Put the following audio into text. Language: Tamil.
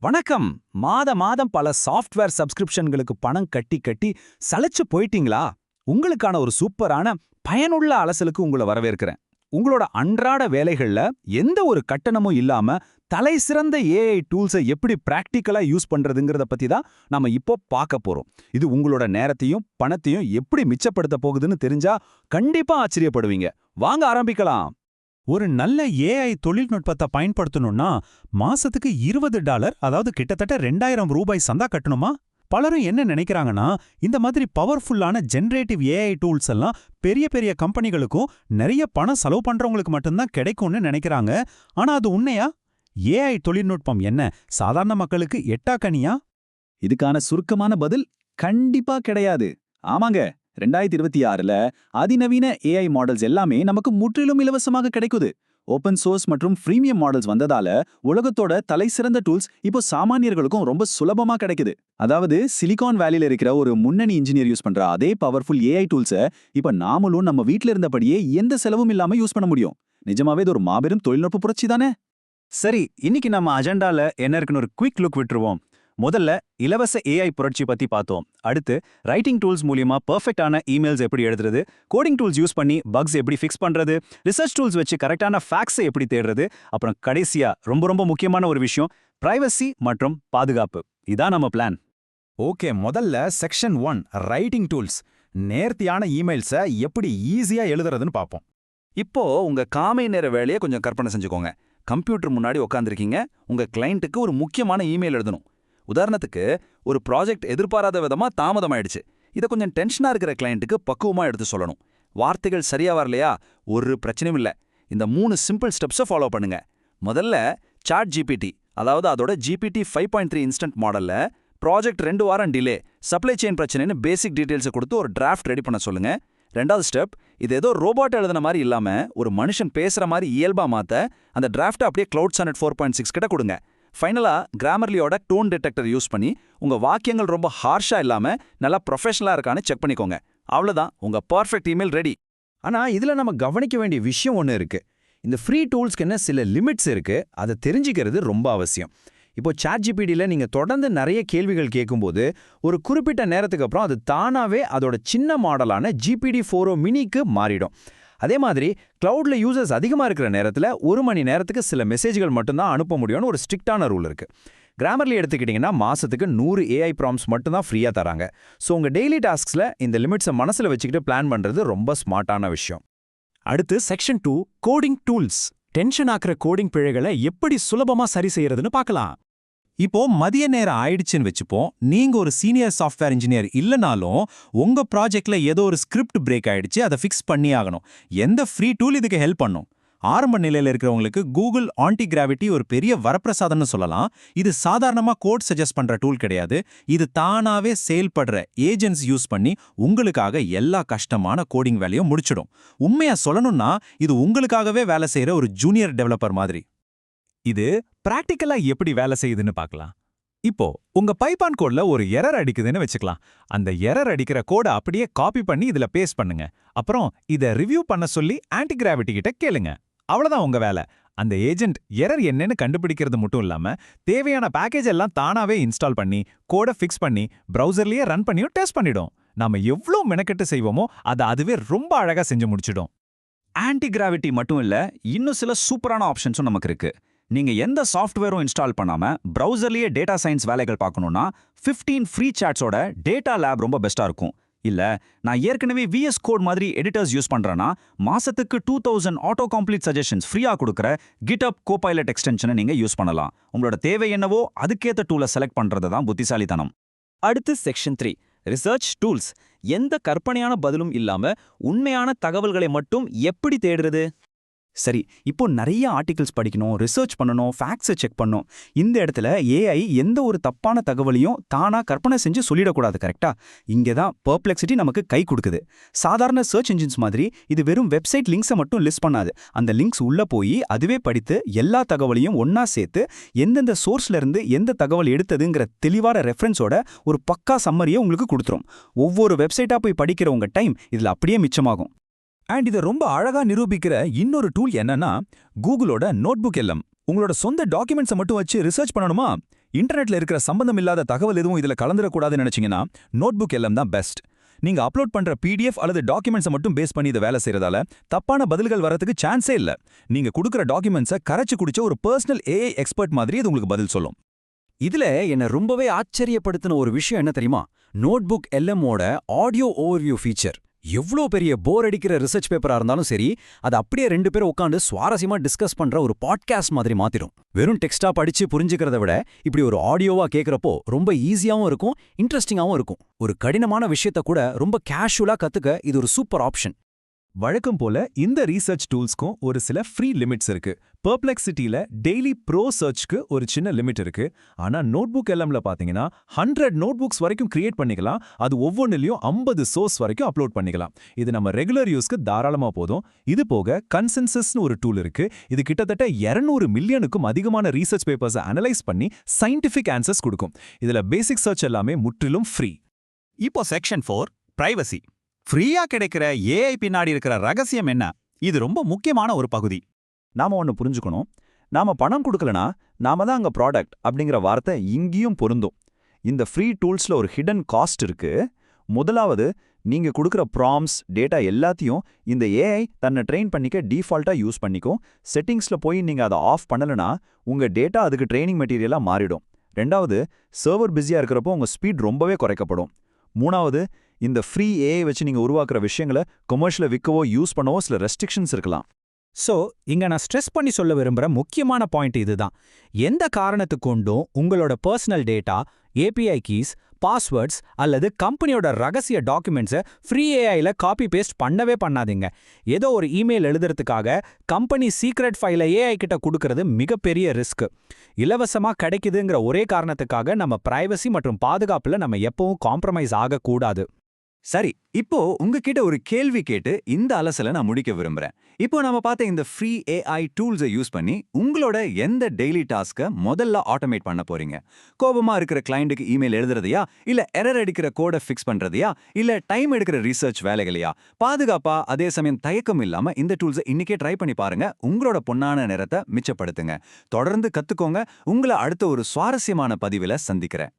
வணக்கம். மாதம் பல சாஃப்ட்வேர் சப்ஸ்கிரிப்ஷன்களுக்கு பணம் கட்டி கட்டி சலைச்சு போயிட்டீங்களா? உங்களுக்கான ஒரு சூப்பரான பயனுள்ள அலசலுக்கு உங்களை வரவேற்கிறேன். உங்களோட அன்றாட வேலைகள்ல எந்த ஒரு கட்டணமும் இல்லாம தலை சிறந்த ஏஐ டூல்ஸை எப்படி பிராக்டிக்கலா யூஸ் பண்றதுங்கிறத பத்தி தான் நாம இப்போ பார்க்க போறோம். இது உங்களோட நேரத்தையும் பணத்தையும் எப்படி மிச்சப்படுத்த போகுதுன்னு தெரிஞ்சா கண்டிப்பா ஆச்சரியப்படுவீங்க. வாங்க ஆரம்பிக்கலாம். ஒரு நல்ல ஏஐ தொழில்நுட்பத்தை பயன்படுத்தணும்னா மாசத்துக்கு $20, அதாவது கிட்டத்தட்ட ரூ. 2000 சந்தா கட்டணுமா? பலரும் என்ன நினைக்கிறாங்கன்னா, இந்த மாதிரி பவர்ஃபுல்லான ஜெனரேட்டிவ் ஏஐ டூல்ஸ் எல்லாம் பெரிய பெரிய கம்பெனிகளுக்கும் நிறைய பணம் செலவு பண்றவங்களுக்கு மட்டும்தான் கிடைக்கும்னு நினைக்கிறாங்க. ஆனா அது உண்மையா? ஏஐ தொழில்நுட்பம் என்ன சாதாரண மக்களுக்கு எட்டாக்கனியா? இதுக்கான சுருக்கமான பதில் கண்டிப்பா கிடையாது. ஆமாங்க, 2026ல அதிநவீன ஏஐ மாடல்ஸ் எல்லாமே நமக்கு முற்றிலும் இலவசமாக கிடைக்குது. ஓப்பன் சோர்ஸ் மற்றும் ஃப்ரீமியம் மாடல்ஸ் வந்ததால உலகத்தோட தலைசிறந்த டூல்ஸ் இப்போ சாமானியர்களுக்கும் ரொம்ப சுலபமா கிடைக்குது. அதாவது சிலிகான் வேலியில இருக்கிற ஒரு முன்னணி இன்ஜினியர் யூஸ் பண்ற அதே பவர்ஃபுல் ஏஐ டூல்ஸை இப்ப நாமளும் நம்ம வீட்ல இருந்தபடியே எந்த செலவும் இல்லாம யூஸ் பண்ண முடியும். நிஜமாவே இது ஒரு மாபெரும் தொழில்நுட்ப புரட்சி தானே? சரி, இன்னைக்கு நம்ம அஜெண்டால என்ன இருக்குன்னு ஒரு குவிக் லுக் விட்டுருவோம். முதல்ல இலவச ஏஐ புரட்சி பத்தி பார்த்தோம். அடுத்து ரைட்டிங் டூல்ஸ் மூலியமா பெர்ஃபெக்ட்டான இமெயில்ஸ் எப்படி எழுதுறது, கோடிங் டூல்ஸ் யூஸ் பண்ணி பக்ஸ் எப்படி ஃபிக்ஸ் பண்றது, ரிசர்ச் டூல்ஸ் வச்சு கரெக்டான ஃபேக்ட்ஸை எப்படி தேடுறது, அப்புறம் கடைசியா ரொம்ப முக்கியமான ஒரு விஷயம், பிரைவசி மற்றும் பாதுகாப்பு. இதான் நம்ம பிளான். ஓகே, முதல்ல செக்ஷன் 1 ரைட்டிங் டூல்ஸ். நேர்த்தியான இமெயில்ஸை எப்படி ஈஸியா எழுதுறதுன்னு பார்ப்போம். இப்போ உங்க காலை நேர வேலையை கொஞ்சம் கற்பனை செஞ்சுக்கோங்க. கம்ப்யூட்டர் முன்னாடி உட்காந்துருக்கீங்க. உங்க கிளையண்ட்டுக்கு ஒரு முக்கியமான இமெயில் எழுதணும். உதாரணத்துக்கு, ஒரு ப்ராஜெக்ட் எதிர்பாராத விதமா தாமதமாயிடுச்சு. இதை கொஞ்சம் டென்ஷனா இருக்கிற கிளையண்ட்டுக்கு பக்குவமா எடுத்து சொல்லணும். வார்த்தைகள் சரியா வரலையா? ஒரு பிரச்சனையும் இல்லை. இந்த 3 சிம்பிள் ஸ்டெப்ஸை ஃபாலோ பண்ணுங்க. முதல்ல சாட் ஜிபிடி, அதாவது அதோட GPT 5.3 இன்ஸ்டன்ட் மாடல்ல ப்ராஜெக்ட் 2 வாரம் டிலே, சப்ளை செயின் பிரச்சனைன்னு பேசிக் டீடைல்ஸை கொடுத்து ஒரு டிராஃப்ட் ரெடி பண்ண சொல்லுங்க. ரெண்டாவது ஸ்டெப், இது ஏதோ ரோபோட் எழுதுன மாதிரி இல்லாம ஒரு மனுஷன் பேசுற மாதிரி இயல்பா மாத்த அந்த டிராஃப்ட்டை அப்படியே கிளவுட் சானட் 4.6 கிட்ட கொடுங்க. ஃபைனலா கிராமர்லியோட டோன் டிடெக்டர் யூஸ் பண்ணி உங்க வாக்கியங்கள் ரொம்ப ஹார்ஷா இல்லாம நல்லா ப்ரொஃபஷனலா இருக்கான்னு செக் பண்ணிக்கோங்க. அவ்வளவுதான், உங்க பர்ஃபெக்ட் இமெயில் ரெடி. ஆனா இதுல நம்ம கவனிக்க வேண்டிய விஷயம் ஒன்று இருக்கு. இந்த ஃப்ரீ டூல்ஸ்க்கு என்ன சில லிமிட்ஸ் இருக்கு, அதை தெரிஞ்சுக்கிறது ரொம்ப அவசியம். இப்போ சாட்ஜிபிடியில் நீங்க தொடர்ந்து நிறைய கேள்விகள் கேட்கும்போது ஒரு குறிப்பிட்ட நேரத்துக்கு அப்புறம் அது தானாவே அதோட சின்ன மாடலான GPT-4o மினிக்கு மாறிடும். அதே மாதிரி கிளவுட்ல யூசர்ஸ் அதிகமாக இருக்கிற நேரத்தில் 1 மணி நேரத்துக்கு சில மெசேஜ்கள் மட்டும்தான் அனுப்ப முடியும்னு ஒரு ஸ்ட்ரிக்டான ரூல் இருக்கு. கிராமர்லி எடுத்துக்கிட்டிங்கன்னா மாசத்துக்கு 100 ஏஐ ப்ராம்ப்ட்ஸ் மட்டும்தான் ஃப்ரீயாக தராங்க. ஸோ உங்கள் டெய்லி டாஸ்க்ஸில் இந்த லிமிட்ஸை மனசில் வச்சுக்கிட்டு பிளான் பண்ணுறது ரொம்ப ஸ்மார்ட்டான விஷயம். அடுத்து செக்ஷன் 2 கோடிங் டூல்ஸ். டென்ஷன் ஆக்குற கோடிங் பிழைகளை எப்படி சுலபமா சரி செய்யறதுன்னு பார்க்கலாம். இப்போ மதிய நேரம் ஆயிடுச்சுன்னு வச்சுப்போம். நீங்க ஒரு சீனியர் சாஃப்ட்வேர் இன்ஜினியர் இல்லனாலும் உங்க ப்ராஜெக்ட்ல ஏதோ ஒரு ஸ்கிரிப்ட் பிரேக் ஆயிடுச்சு, அதை ஃபிக்ஸ் பண்ணி ஆகணும். எந்த ஃப்ரீ டூல் இதுக்கு ஹெல்ப் பண்ணும்? ஆரம்ப நிலையில இருக்கிறவங்களுக்கு கூகுள் ஆன்டிகிராவிட்டி ஒரு பெரிய வரப்பிரசாதம்னு சொல்லலாம். இது சாதாரணமா கோட் சஜஸ்ட் பண்ற டூல் கிடையாது. இது தானாவே செயல்படுற ஏஜென்ட்ஸ் யூஸ் பண்ணி உங்களுக்காக எல்லா கஷ்டமான கோடிங் வேலையும் முடிச்சிடும். உண்மையா சொல்லணும்னா இது உங்களுக்காகவே வேலை செய்யற ஒரு ஜூனியர் டெவலப்பர் மாதிரி. இது பிராக்டிக்கலா எப்படி வேலை செய்யுதுன்னு பார்க்கலாம். இப்போ உங்க பைப்பான் கோட்ல ஒரு எரர் அடிக்குதுன்னு வச்சுக்கலாம். அந்த எரர் அடிக்கிற கோடை அப்படியே காப்பி பண்ணி இதுல பேஸ்ட் பண்ணுங்க. அப்புறம் இதை ரிவ்யூ பண்ண சொல்லி ஆன்டிகிராவிட்டி கிட்ட கேளுங்க. அவ்வளவுதான் உங்க வேலை. அந்த ஏஜென்ட் எரர் என்னன்னு கண்டுபிடிக்கிறது மட்டும் இல்லாம தேவையான பேக்கேஜ் எல்லாம் தானாவே இன்ஸ்டால் பண்ணி கோடை ஃபிக்ஸ் பண்ணி பிரவுசர்லயே ரன் பண்ணியும் டெஸ்ட் பண்ணிடும். நாம எவ்வளோ மெனக்கெட்டு செய்வோமோ அதை அதுவே ரொம்ப அழகா செஞ்சு முடிச்சிடும். ஆன்டிகிராவிட்டி மட்டும் இல்ல, இன்னும் சில சூப்பரான ஆப்ஷன்ஸும் நமக்கு இருக்கு. நீங்க எந்த சாஃப்ட்வேரும் இன்ஸ்டால் பண்ணாம பிரவுசர்லயே டேட்டா சயின்ஸ் வேலைகள் பார்க்கணும்னா 15 ஃப்ரீ சாட்ஸோட டேட்டா லேப் ரொம்ப பெஸ்டா இருக்கும். இல்ல, நான் ஏற்கனவே VS கோட் மாதிரி எடிட்டர்ஸ் யூஸ் பண்றேன்னா மாசத்துக்கு 2000 ஆட்டோ கம்ப்ளீட் சஜஷன்ஸ் ஃப்ரீயா கொடுக்குற GitHub Copilot எக்ஸ்டென்ஷனை நீங்க யூஸ் பண்ணலாம். உங்களோட தேவை என்னவோ அதுக்கேற்ற டூலை செலக்ட் பண்றது தான் புத்திசாலித்தனம். அடுத்து செக்ஷன் 3 ரிசர்ச் டூல்ஸ். எந்த கற்பனையான பதிலும் இல்லாம உண்மையான தகவல்களை மட்டும் எப்படி தேடுறது? சரி, இப்போ நிறைய ஆர்டிகல்ஸ் படிக்கணும், ரிசர்ச் பண்ணணும், ஃபேக்ட்ஸை செக் பண்ணணும். இந்த இடத்துல ஏஐ எந்த ஒரு தப்பான தகவலையும் தானா கற்பனை செஞ்சு சொல்லிடக்கூடாது. கரெக்டா? இங்கே தான் பெர்ப்ளெக்சிட்டி நமக்கு கை கொடுக்குது. சாதாரண சர்ச் இன்ஜின்ஸ் மாதிரி இது வெறும் வெப்சைட் லிங்க்ஸை மட்டும் லிஸ்ட் பண்ணாது. அந்த லிங்க்ஸ் உள்ள போய் அதுவே படித்து எல்லா தகவலையும் ஒன்னா சேர்த்து எந்தெந்த சோர்ஸ்ல இருந்து எந்த தகவல் எடுத்ததுங்கிற தெளிவான ரெஃபரன்ஸோட ஒரு பக்கா சம்மரியை உங்களுக்கு கொடுத்துரும். ஒவ்வொரு வெப்சைட்டா போய் படிக்கிற உங்க டைம் இதுல அப்படியே மிச்சமாகும். அண்ட் இதை ரொம்ப அழகா நிரூபிக்கிற இன்னொரு டூல் என்னன்னா கூகுளோட நோட்புக் எல்எம். உங்களோட சொந்த டாக்குமெண்ட்ஸை மட்டும் வச்சு ரிசர்ச் பண்ணணுமா? இன்டர்நெட்ல இருக்கிற சம்பந்தம் இல்லாத தகவல் எதுவும் இதுல கலந்துடக்கூடாதுன்னு நினைச்சீங்கன்னா நோட்புக் எல்லாம் தான் பெஸ்ட். நீங்க அப்லோட் பண்ற PDF அல்லது டாக்குமெண்ட்ஸை மட்டும் பேஸ் பண்ணி இதை வேலை செய்யறதால தப்பான பதில்கள் வரதுக்கு சான்ஸே இல்ல. நீங்க கொடுக்குற டாக்குமெண்ட்ஸை கரைச்சு குடிச்ச ஒரு பர்சனல் AI எக்ஸ்பர்ட் மாதிரி இது உங்களுக்கு பதில் சொல்லும். இதுல என்ன ரொம்பவே ஆச்சரியப்படுத்தின ஒரு விஷயம் என்ன தெரியுமா? நோட்புக் LMஓட ஆடியோ ஓவர்வியூ ஃபீச்சர். எவ்வளோ பெரிய போர் அடிக்கிற ரிசர்ச் பேப்பரா இருந்தாலும் சரி, அது அப்படியே 2 பேரும் உட்காந்து சுவாரஸ்யமா டிஸ்கஸ் பண்ற ஒரு பாட்காஸ்ட் மாதிரி மாத்திடும். வெறும் டெக்ஸ்டா படிச்சு புரிஞ்சுக்கிறத விட இப்படி ஒரு ஆடியோவா கேட்கறப்போ ரொம்ப ஈஸியாவும் இருக்கும், இன்ட்ரெஸ்டிங்காவும் இருக்கும். ஒரு கடினமான விஷயத்த கூட ரொம்ப கேஷுவலா கத்துக்க இது ஒரு சூப்பர் ஆப்ஷன். வழக்கம் போல இந்த ரீசர்ச் டூல்ஸ்க்கும் ஒரு சில ஃப்ரீ லிமிட்ஸ் இருக்கு. பெர்ப்ளெக்சிட்டில டெய்லி ப்ரோ சர்ச்க்கு ஒரு சின்ன லிமிட் இருக்கு. ஆனா நோட்புக் LMல பாத்தீங்கன்னா 100 நோட்புக்ஸ் வரைக்கும் கிரியேட் பண்ணிக்கலாம். அது ஒவ்வொன்றிலையும் 50 சோர்ஸ் வரைக்கும் அப்லோட் பண்ணிக்கலாம். இது நம்ம ரெகுலர் யூஸ்க்கு தாராளமா போதும். இது போக கன்சென்சஸ்னு ஒரு டூல் இருக்கு. இது கிட்டத்தட்ட 200 மில்லியனுக்கும் அதிகமான ரீசர்ச் பேப்பர்ஸை அனலைஸ் பண்ணி சயின்டிஃபிக் ஆன்சர்ஸ் கொடுக்கும். இதுல பேசிக் சர்ச் எல்லாமே முற்றிலும் ஃப்ரீ. இப்போ செக்ஷன் 4 பிரைவசி. ஃப்ரீயா கிடைக்கிற AI பின்னாடி இருக்கிற ரகசியம் என்ன? இது ரொம்ப முக்கியமான ஒரு பகுதி. நாம ஒன்னு புரிஞ்சுக்கணும். நாம பணம் கொடுக்கலனா நாம தான் அங்க ப்ராடக்ட் அப்படிங்கிற வார்த்தை இங்கேயும் பொருந்தும். இந்த ஃப்ரீ டூல்ஸ்ல ஒரு ஹிடன் காஸ்ட் இருக்கு. முதலாவது, நீங்க கொடுக்குற ப்ராம்ஸ் டேட்டா எல்லாத்தையும் இந்த AI தன்னை ட்ரெயின் பண்ணிக்க டிஃபால்ட்டா யூஸ் பண்ணிக்கும். செட்டிங்ஸ்ல போய் நீங்க அதை ஆஃப் பண்ணலனா உங்க டேட்டா அதுக்கு ட்ரெய்னிங் மெட்டீரியலா மாறிடும். ரெண்டாவது, சர்வர் பிஸியா இருக்கிறப்போ உங்க ஸ்பீட் ரொம்பவே குறைக்கப்படும். மூணாவது, இந்த ஃப்ரீ AI வச்சு நீங்க உருவாக்குற விஷயங்களை கமர்ஷியல விற்கவோ யூஸ் பண்ணவோ சில ரெஸ்ட்ரிக்ஷன்ஸ் இருக்கலாம். சோ இங்க நான் ஸ்ட்ரெஸ் பண்ணி சொல்ல விரும்புற முக்கியமான பாயிண்ட் இதுதான். எந்த காரணத்துக்கு கொண்டும் உங்களோட personal data, API keys, passwords அல்லது கம்பெனியோட ரகசிய டாக்குமெண்ட்ஸை ஃப்ரீ AIல காப்பி பேஸ்ட் பண்ணவே பண்ணாதீங்க. ஏதோ ஒரு இமெயில் எழுதுறதுக்காக கம்பெனி சீக்ரெட் ஃபைலை AI கிட்ட கொடுக்கறது மிகப்பெரிய ரிஸ்க். இலவசமா கிடைக்குதுங்கிற ஒரே காரணத்துக்காக நம்ம பிரைவசி மற்றும் பாதுகாப்புல நம்ம எப்பவும் காம்ப்ரமைஸ் ஆகக்கூடாது. சரி, இப்போ உங்ககிட்ட ஒரு கேள்வி கேட்டு இந்த அலசலை நான் முடிக்க விரும்புறேன். இப்போ நாம பார்த்த இந்த ஃப்ரீ AI டூல்ஸை யூஸ் பண்ணி உங்களோட எந்த டெய்லி டாஸ்க்கை முதல்ல ஆட்டோமேட் பண்ண போறீங்க? கோபமா இருக்கிற கிளையண்ட்டுக்கு இமெயில் எழுதுறதையா, இல்ல எரர் அடிக்கிற கோடை ஃபிக்ஸ் பண்றதையா, இல்ல டைம் எடுக்கிற ரிசர்ச் வேலைகளையா? பாதுகாப்பா அதே சமயம் தயக்கம் இல்லாம இந்த டூல்ஸை இன்னைக்கே ட்ரை பண்ணி பாருங்க. உங்களோட பொன்னான நேரத்தை மிச்சப்படுத்துங்க. தொடர்ந்து கத்துக்கோங்க. உங்களை அடுத்த ஒரு சுவாரஸ்யமான பதிவில சந்திக்கிறேன்.